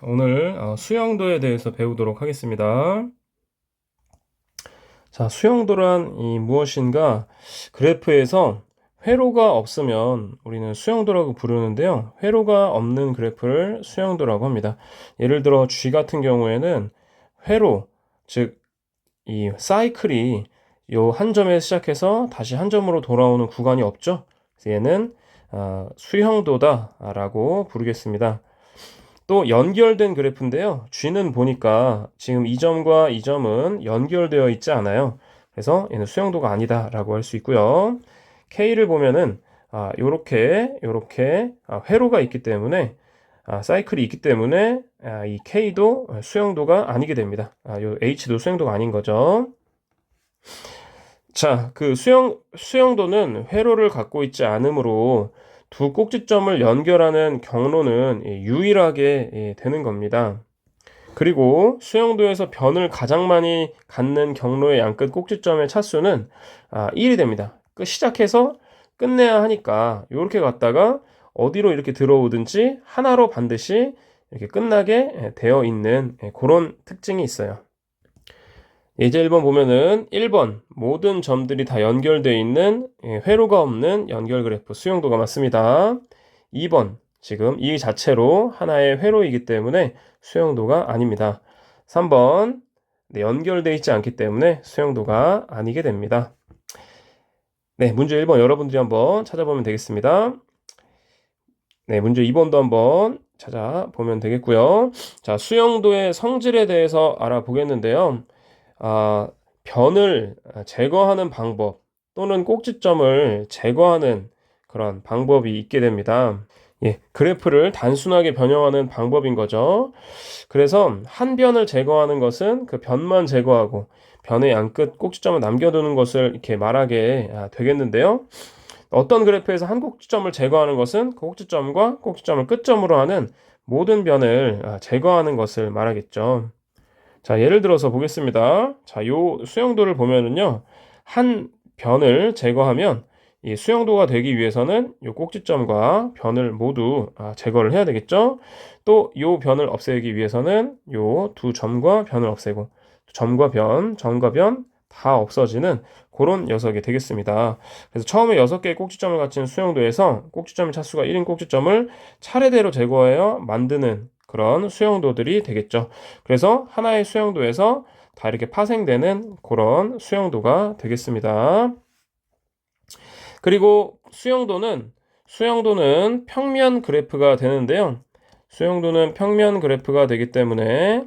오늘 수영도에 대해서 배우도록 하겠습니다. 자, 수영도란 무엇인가? 그래프에서 회로가 없으면 우리는 수영도라고 부르는데요. 회로가 없는 그래프를 수영도라고 합니다. 예를 들어 G 같은 경우에는 회로, 즉 이 사이클이 요 한 점에 시작해서 다시 한 점으로 돌아오는 구간이 없죠. 그래서 얘는 수영도다라고 부르겠습니다. 또 연결된 그래프인데요. G는 보니까 지금 이 점과 이 점은 연결되어 있지 않아요. 그래서 얘는 수영도가 아니다라고 할 수 있고요. K를 보면은 요렇게 회로가 있기 때문에 사이클이 있기 때문에 이 K도 수영도가 아니게 됩니다. 요 H도 수영도가 아닌 거죠. 자, 그 수영도는 회로를 갖고 있지 않으므로 두 꼭지점을 연결하는 경로는 유일하게 되는 겁니다. 그리고 수영도에서 변을 가장 많이 갖는 경로의 양끝 꼭지점의 차수는 1이 됩니다. 시작해서 끝내야 하니까 이렇게 갔다가 어디로 이렇게 들어오든지 하나로 반드시 이렇게 끝나게 되어 있는 그런 특징이 있어요. 예제 1번 보면은 1번 모든 점들이 다 연결되어 있는 회로가 없는 연결 그래프 수영도가 맞습니다. 2번 지금 이 자체로 하나의 회로이기 때문에 수영도가 아닙니다. 3번 연결되어 있지 않기 때문에 수영도가 아니게 됩니다. 네, 문제 1번 여러분들이 한번 찾아보면 되겠습니다. 네, 문제 2번도 한번 찾아보면 되겠고요. 자, 수영도의 성질에 대해서 알아보겠는데요. 변을 제거하는 방법 또는 꼭지점을 제거하는 그런 방법이 있게 됩니다. 예, 그래프를 단순하게 변형하는 방법인 거죠. 그래서 한 변을 제거하는 것은 그 변만 제거하고 변의 양끝 꼭지점을 남겨두는 것을 이렇게 말하게 되겠는데요. 어떤 그래프에서 한 꼭지점을 제거하는 것은 그 꼭지점과 꼭지점을 끝점으로 하는 모든 변을 제거하는 것을 말하겠죠. 자, 예를 들어서 보겠습니다. 자, 요 수영도를 보면은요. 한 변을 제거하면 이 수영도가 되기 위해서는 요 꼭지점과 변을 모두 제거를 해야 되겠죠. 또 요 변을 없애기 위해서는 요 두 점과 변을 없애고 점과 변 다 없어지는 그런 녀석이 되겠습니다. 그래서 처음에 6개의 꼭지점을 갖춘 수영도에서 꼭지점의 차수가 1인 꼭지점을 차례대로 제거하여 만드는 그런 수영도들이 되겠죠. 그래서 하나의 수영도에서 다 이렇게 파생되는 그런 수영도가 되겠습니다. 그리고 수영도는 평면 그래프가 되는데요. 수영도는 평면 그래프가 되기 때문에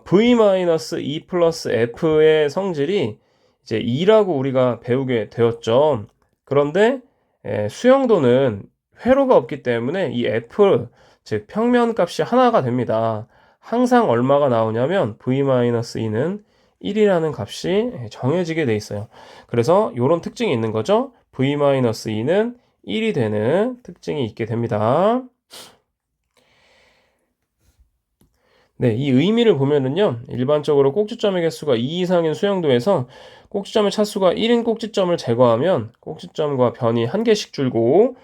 v-e 플러스 f의 성질이 이제 2라고 우리가 배우게 되었죠. 그런데 수영도는 회로가 없기 때문에 이 f, 즉 평면 값이 하나가 됩니다. 항상 얼마가 나오냐면 v-e는 1이라는 값이 정해지게 돼 있어요. 그래서 이런 특징이 있는 거죠. v-e는 1이 되는 특징이 있게 됩니다. 네, 이 의미를 보면은요, 일반적으로 꼭지점의 개수가 2 이상인 수영도에서 꼭지점의 차수가 1인 꼭지점을 제거하면 꼭지점과 변이 한 개씩 줄고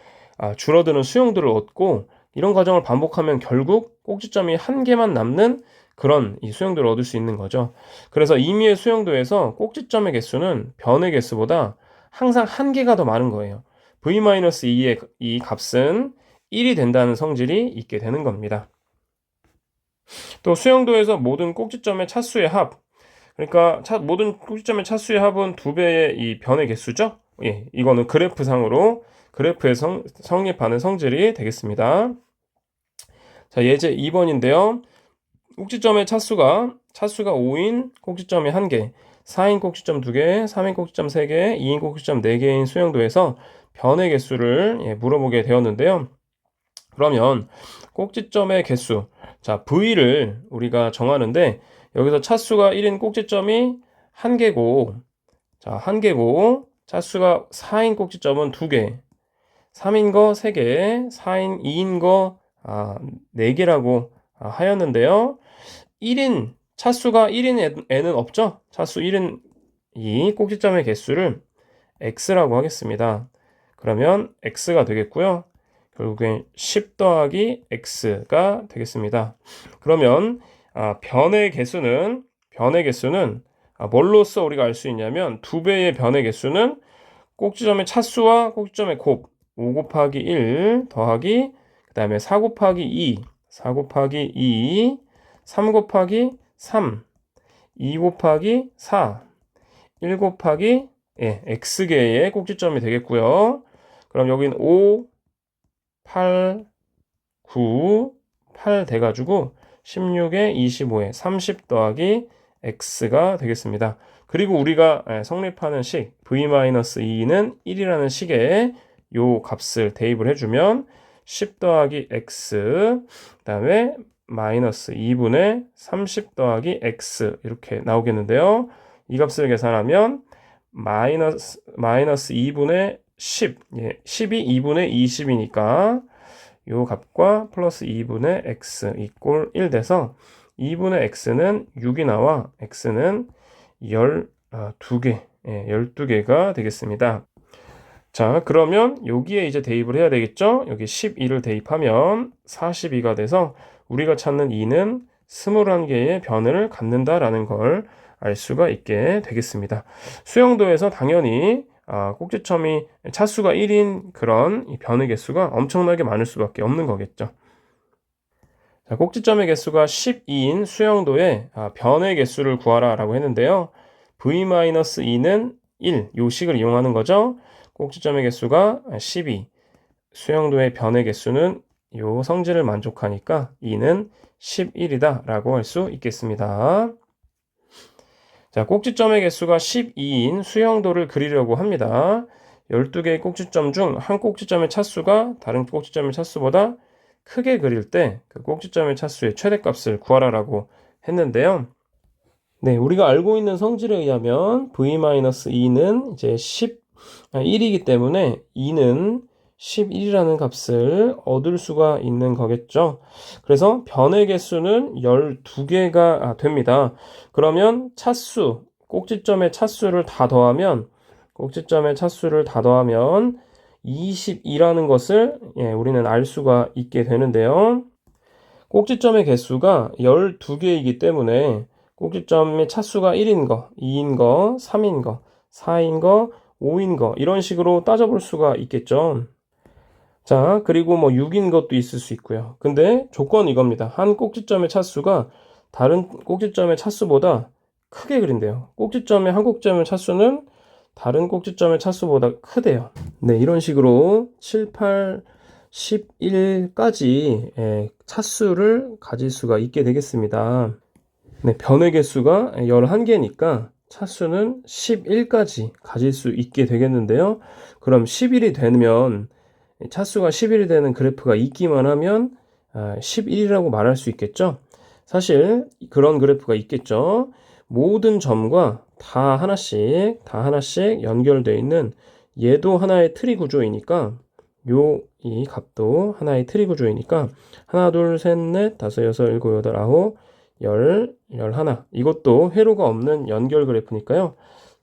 줄어드는 수영도를 얻고 이런 과정을 반복하면 결국 꼭지점이 한 개만 남는 그런 이 수영도를 얻을 수 있는 거죠. 그래서 임의의 수영도에서 꼭지점의 개수는 변의 개수보다 항상 한 개가 더 많은 거예요. v-2의 이 값은 1이 된다는 성질이 있게 되는 겁니다. 또 수영도에서 모든 꼭지점의 차수의 합, 그러니까 모든 꼭지점의 차수의 합은 2배의 이 변의 개수죠. 예, 이거는 그래프에 성립하는 성질이 되겠습니다. 자, 예제 2번인데요. 꼭지점의 차수가 5인 꼭지점이 1개, 4인 꼭지점 2개, 3인 꼭지점 3개, 2인 꼭지점 4개인 수영도에서 변의 개수를 물어보게 되었는데요. 그러면 꼭지점의 개수, 자, V를 우리가 정하는데 여기서 차수가 1인 꼭지점이 1개고, 자, 1개고, 차수가 4인 꼭지점은 2개, 3인 거 3개, 2인 거 4개라고 하였는데요. 차수가 1인 애는 없죠? 차수 1인 이 꼭지점의 개수를 X라고 하겠습니다. 그러면 X가 되겠고요. 결국엔 10 더하기 x가 되겠습니다. 그러면 변의 개수는 뭘로써 우리가 알 수 있냐면 2배의 변의 개수는 꼭지점의 차수와 꼭지점의 곱 5 곱하기 1 더하기 그 다음에 4 곱하기 2 3 곱하기 3 2 곱하기 4 1 곱하기 x개의 꼭지점이 되겠고요. 그럼 여기는 5 8 9 8 돼가지고 16에 25에 30 더하기 x가 되겠습니다. 그리고 우리가 성립하는 식 v-2는 1이라는 식에 요 값을 대입을 해주면 10 더하기 x 그 다음에 마이너스 2분의 30 더하기 x 이렇게 나오겠는데요. 이 값을 계산하면 마이너스 2분의 10 10이 2분의 20이니까 요 값과 플러스 2분의 x 이꼴 1 돼서 2분의 x는 6이 나와 x는 12개가 되겠습니다. 자, 그러면 여기에 이제 대입을 해야 되겠죠? 여기 12를 대입하면 42가 돼서 우리가 찾는 2는 21개의 변을 갖는다라는 걸 알 수가 있게 되겠습니다. 수영도에서 당연히 꼭지점이 차수가 1인 그런 변의 개수가 엄청나게 많을 수밖에 없는 거겠죠. 자, 꼭지점의 개수가 12인 수영도에 변의 개수를 구하라 라고 했는데요. v-2는 1, 요 식을 이용하는 거죠. 꼭지점의 개수가 12, 수영도의 변의 개수는 요 성질을 만족하니까 2는 11이다 라고 할 수 있겠습니다. 자, 꼭지점의 개수가 12인 수영도를 그리려고 합니다. 12개의 꼭지점 중 한 꼭지점의 차수가 다른 꼭지점의 차수보다 크게 그릴 때 그 꼭지점의 차수의 최대값을 구하라라고 했는데요. 네, 우리가 알고 있는 성질에 의하면 v-2는 이제 1이기 때문에 2는 11이라는 값을 얻을 수가 있는 거겠죠. 그래서 변의 개수는 12개가 됩니다. 그러면 꼭지점의 차수를 다 더하면 22라는 것을 우리는 알 수가 있게 되는데요. 꼭지점의 개수가 12개이기 때문에 꼭지점의 차수가 1인 거, 2인 거, 3인 거, 4인 거, 5인 거 이런 식으로 따져볼 수가 있겠죠. 자, 그리고 6인 것도 있을 수 있고요. 근데 조건은 이겁니다. 한 꼭지점의 차수가 다른 꼭지점의 차수보다 크게 그린대요. 한 꼭지점의 차수는 다른 꼭지점의 차수보다 크대요. 네, 이런 식으로 7, 8, 11까지 차수를 가질 수가 있게 되겠습니다. 네, 변의 개수가 11개니까 차수는 11까지 가질 수 있게 되겠는데요. 그럼 11이 되면 차수가 11이 되는 그래프가 있기만 하면 11이라고 말할 수 있겠죠. 사실 그런 그래프가 있겠죠. 모든 점과 다 하나씩 연결되어 있는 얘도 하나의 트리 구조이니까 이 값도 하나의 트리 구조이니까 하나, 둘, 셋, 넷, 다섯, 여섯, 일곱, 여덟, 아홉, 열 하나. 이것도 회로가 없는 연결 그래프니까요.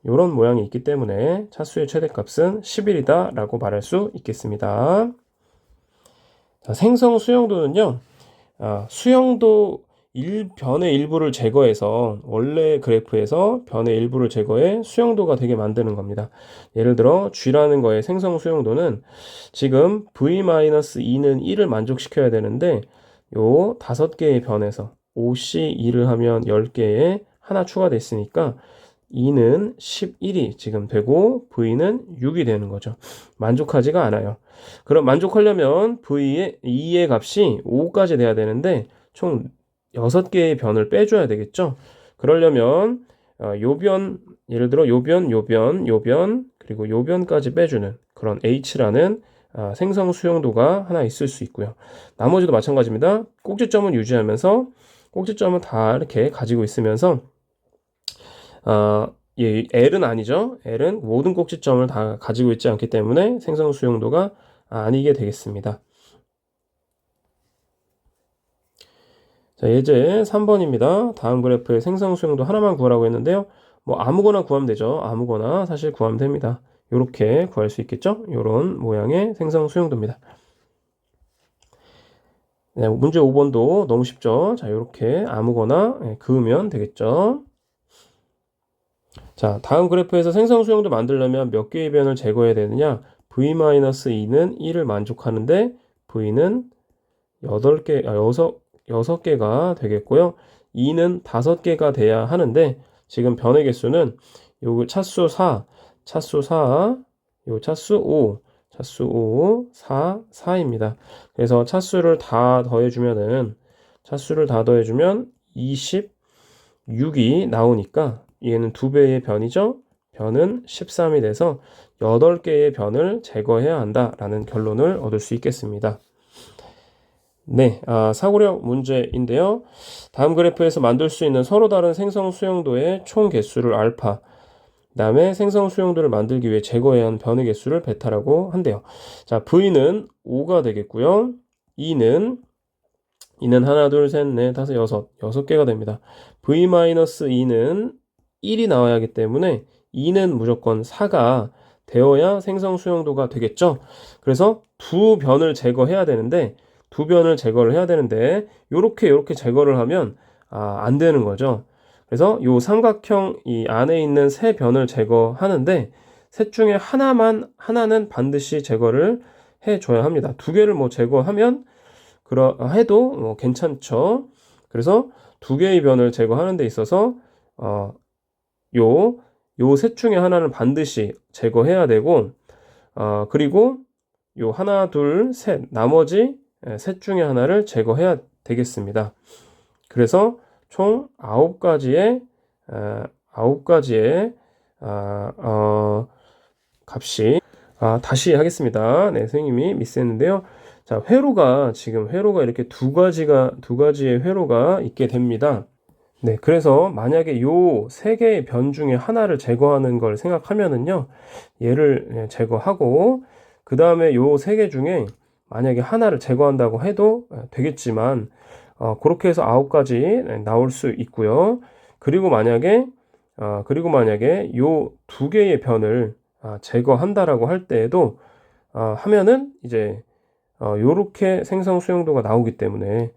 이런 모양이 있기 때문에 차수의 최대값은 10이다 라고 말할 수 있겠습니다. 자, 생성 수영도는요. 수영도 변의 일부를 제거해서 원래 그래프에서 변의 일부를 제거해 수영도가 되게 만드는 겁니다. 예를 들어 G라는 거의 생성 수영도는 지금 v-2는 1을 만족시켜야 되는데 요 5개의 변에서 OC2를 하면 10개에 하나 추가되어 있으니까 2는 11이 지금 되고 V는 6이 되는 거죠. 만족하지가 않아요. 그럼 만족하려면 V의 2의 값이 5까지 돼야 되는데 총 6개의 변을 빼줘야 되겠죠. 그러려면 예를 들어 요 변, 그리고 요 변까지 빼주는 그런 H라는 생성 수용도가 하나 있을 수 있고요. 나머지도 마찬가지입니다. 꼭지점은 유지하면서 꼭지점은 다 이렇게 가지고 있으면서 L은 아니죠. L은 모든 꼭지점을 다 가지고 있지 않기 때문에 생성 수용도가 아니게 되겠습니다. 자, 예제 3번입니다. 다음 그래프의 생성 수용도 하나만 구하라고 했는데요. 아무거나 구하면 되죠. 아무거나 사실 구하면 됩니다. 이렇게 구할 수 있겠죠. 이런 모양의 생성 수용도입니다. 네, 문제 5번도 너무 쉽죠. 자, 이렇게 아무거나 그으면 되겠죠. 자, 다음 그래프에서 생성 수용도 만들려면 몇 개의 변을 제거해야 되느냐? v-2는 1을 만족하는데 v는 8개, 6개가 되겠고요. 2는 5개가 돼야 하는데 지금 변의 개수는 요 차수 4, 차수 4, 요 차수 5, 차수 5, 4, 4입니다. 그래서 차수를 다 더해주면 26이 나오니까 얘는 2배의 변이죠. 변은 13이 돼서 8개의 변을 제거해야 한다라는 결론을 얻을 수 있겠습니다. 네, 사고력 문제인데요. 다음 그래프에서 만들 수 있는 서로 다른 생성 수용도의 총 개수를 알파, 그다음에 생성 수용도를 만들기 위해 제거해야 하는 변의 개수를 베타라고 한대요. 자, V는 5가 되겠고요. 2는 하나, 둘, 셋, 넷, 다섯, 여섯 개가 됩니다. V-2는 1이 나와야 하기 때문에 2는 무조건 4가 되어야 생성 수용도가 되겠죠. 그래서 두 변을 제거해야 되는데 요렇게 제거를 하면 안 되는 거죠. 그래서 요 삼각형 이 안에 있는 세 변을 제거하는데 셋 중에 하나는 반드시 제거를 해줘야 합니다. 두 개를 뭐 제거하면 해도 뭐 괜찮죠. 그래서 두 개의 변을 제거하는 데 있어서 요 셋 중에 하나는 반드시 제거해야 되고 그리고 요 하나, 둘, 셋 나머지 셋 중에 하나를 제거해야 되겠습니다. 그래서 총 9가지의 값이 다시 하겠습니다. 네, 선생님이 미스했는데요. 자, 회로가 이렇게 두 가지의 회로가 있게 됩니다. 네, 그래서 만약에 요 세 개의 변 중에 하나를 제거하는 걸 생각하면은요, 얘를 제거하고, 그 다음에 요 세 개 중에 만약에 하나를 제거한다고 해도 되겠지만, 그렇게 해서 9가지 나올 수 있고요. 그리고 만약에 요 두 개의 변을 제거한다라고 할 때에도 하면은 이제 요렇게 생성 수용도가 나오기 때문에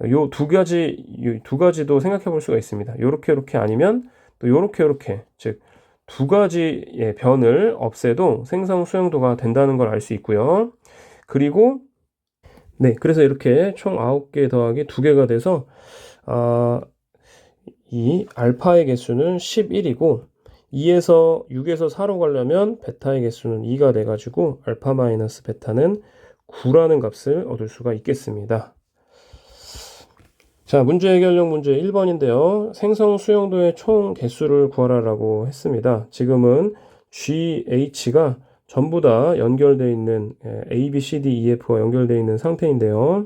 요 두 가지도 생각해 볼 수가 있습니다. 요렇게 아니면 또 요렇게 즉 두 가지의 변을 없애도 생성 수용도가 된다는 걸 알 수 있고요. 그리고 네, 그래서 이렇게 총 9개 더하기 2개가 돼서 이 알파의 개수는 11이고 6에서 4로 가려면 베타의 개수는 2가 돼가지고 알파 마이너스 베타는 9라는 값을 얻을 수가 있겠습니다. 자, 문제 해결용 문제 1번인데요. 생성 수용도의 총 개수를 구하라라고 했습니다. 지금은 GH가 전부 다 연결되어 있는 A, B, C, D, E, F와 연결되어 있는 상태인데요.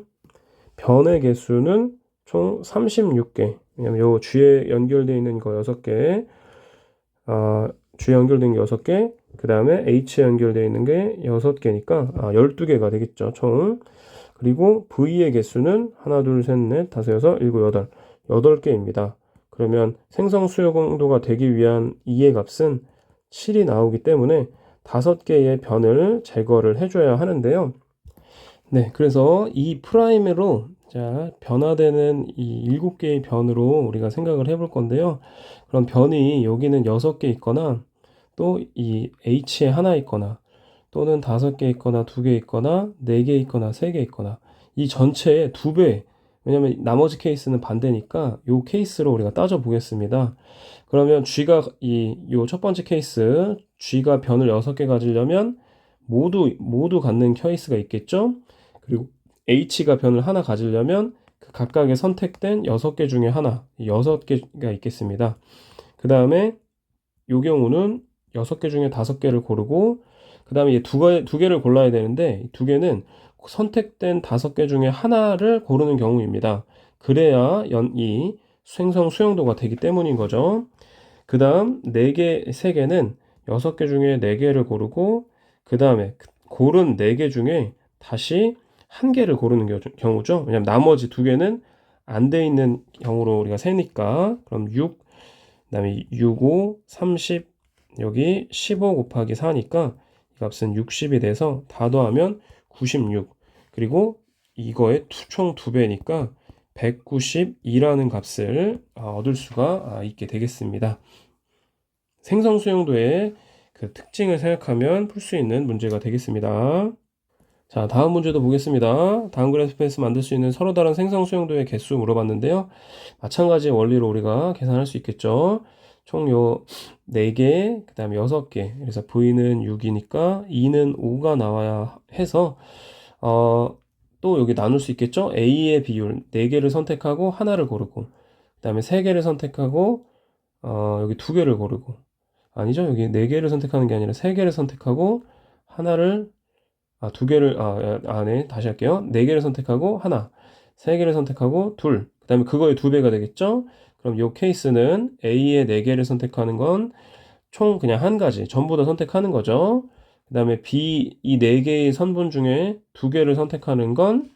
변의 개수는 총 36개. 왜냐면 요 G에 연결되어 있는 거 6개, G에 연결된 게 6개, 그 다음에 H에 연결되어 있는 게 6개니까 12개가 되겠죠, 총. 그리고 V의 개수는 하나, 둘, 셋, 넷, 다섯, 여섯, 일곱, 여덟. 8개입니다. 그러면 생성 수용도가 되기 위한 E의 값은 7이 나오기 때문에 5개의 변을 제거를 해줘야 하는데요. 네, 그래서 이 프라임으로 자, 변화되는 이 7개의 변으로 우리가 생각을 해볼 건데요. 그런 변이 여기는 6개 있거나 또 이 H에 하나 있거나 또는 5개 있거나 2개 있거나 4개 있거나 3개 있거나 이 전체의 2배, 왜냐면 나머지 케이스는 반대니까 이 케이스로 우리가 따져 보겠습니다. 그러면 요 첫 번째 케이스 G가 변을 6개 가지려면 모두 갖는 케이스가 있겠죠. 그리고 H가 변을 하나 가지려면 그 각각의 선택된 6개 중에 하나, 6개가 있겠습니다. 그 다음에 요 경우는 6개 중에 5개를 고르고 그 다음에 두 개를 골라야 되는데 두 개는 선택된 5개 중에 하나를 고르는 경우입니다. 그래야 이 생성 수용도가 되기 때문인 거죠. 그 다음 3개는 6개 중에 4개를 고르고 그 다음에 고른 4개 중에 다시 1개를 고르는 경우죠. 왜냐면 나머지 2개는 안 돼 있는 경우로 우리가 세니까 그럼 6, 그 다음에 6, 5, 30, 여기 15 곱하기 4니까 이 값은 60이 돼서 다 더하면 96. 그리고 이거의 총 2배니까 192라는 값을 얻을 수가 있게 되겠습니다. 생성 수용도의 그 특징을 생각하면 풀 수 있는 문제가 되겠습니다. 자, 다음 문제도 보겠습니다. 다음 그래프에서 만들 수 있는 서로 다른 생성 수용도의 개수 물어봤는데요. 마찬가지 원리로 우리가 계산할 수 있겠죠. 총 요 4개, 그 다음에 6개. 그래서 V는 6이니까 2는 5가 나와야 해서, 또 여기 나눌 수 있겠죠? A의 비율 4개를 선택하고 하나를 고르고, 그 다음에 3개를 선택하고, 여기 2개를 고르고, 아니죠? 여기 4개를 선택하는 게 아니라 3개를 선택하고, 하나를 2개를, 네, 다시 할게요. 4개를 선택하고 하나, 3개를 선택하고 둘, 그 다음에 그거의 2배가 되겠죠? 그럼 이 케이스는 A의 4개를 선택하는 건 총 그냥 한 가지, 전부 다 선택하는 거죠. 그 다음에 B, 이 4개의 선분 중에 2개를 선택하는 건,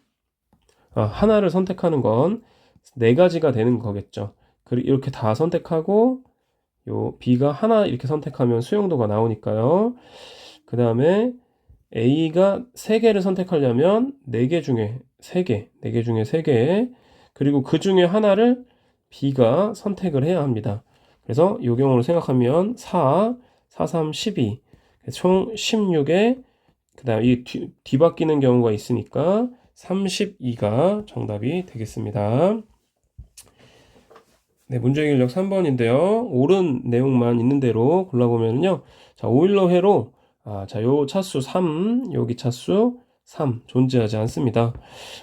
하나를 선택하는 건 4가지가 되는 거겠죠. 이렇게 다 선택하고, 요 B가 하나 이렇게 선택하면 수용도가 나오니까요. 그 다음에 A가 3개를 선택하려면 4개 중에 3개, 4개 중에 3개, 그리고 그 중에 하나를 B가 선택을 해야 합니다. 그래서 이 경우로 생각하면 4, 4, 3, 12, 총 16에, 그 다음 이 뒤바뀌는 경우가 있으니까 32가 정답이 되겠습니다. 네, 문제 해결력 3번인데요. 옳은 내용만 있는 대로 골라보면요. 자, 오일러 회로, 자, 요 차수 3, 여기 차수 3 존재하지 않습니다.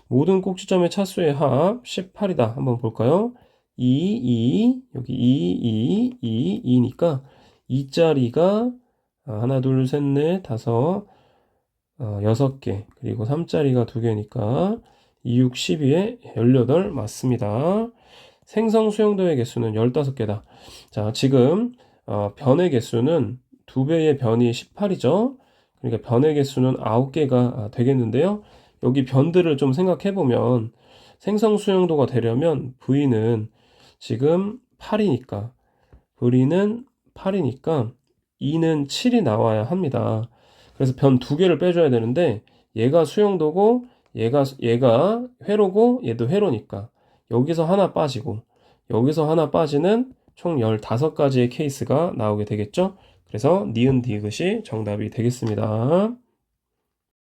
모든 꼭지점의 차수의 합 18이다. 한번 볼까요? 2, 여기 2니까 2짜리가 하나, 둘, 셋, 넷, 다섯, 6개, 그리고 3짜리가 2개니까 2, 6, 12에 18 맞습니다. 생성 수용도의 개수는 15개다. 자, 지금 변의 개수는 2배의 변이 18이죠. 그러니까 변의 개수는 9개가 되겠는데요. 여기 변들을 좀 생각해 보면 생성 수용도가 되려면 V는 지금 8이니까 V는 8이니까 2는 7이 나와야 합니다. 그래서 변 2개를 빼줘야 되는데 얘가 수용도고 얘가 회로고 얘도 회로니까 여기서 하나 빠지고 여기서 하나 빠지는 총 15가지의 케이스가 나오게 되겠죠. 그래서 니은 디귿이 정답이 되겠습니다.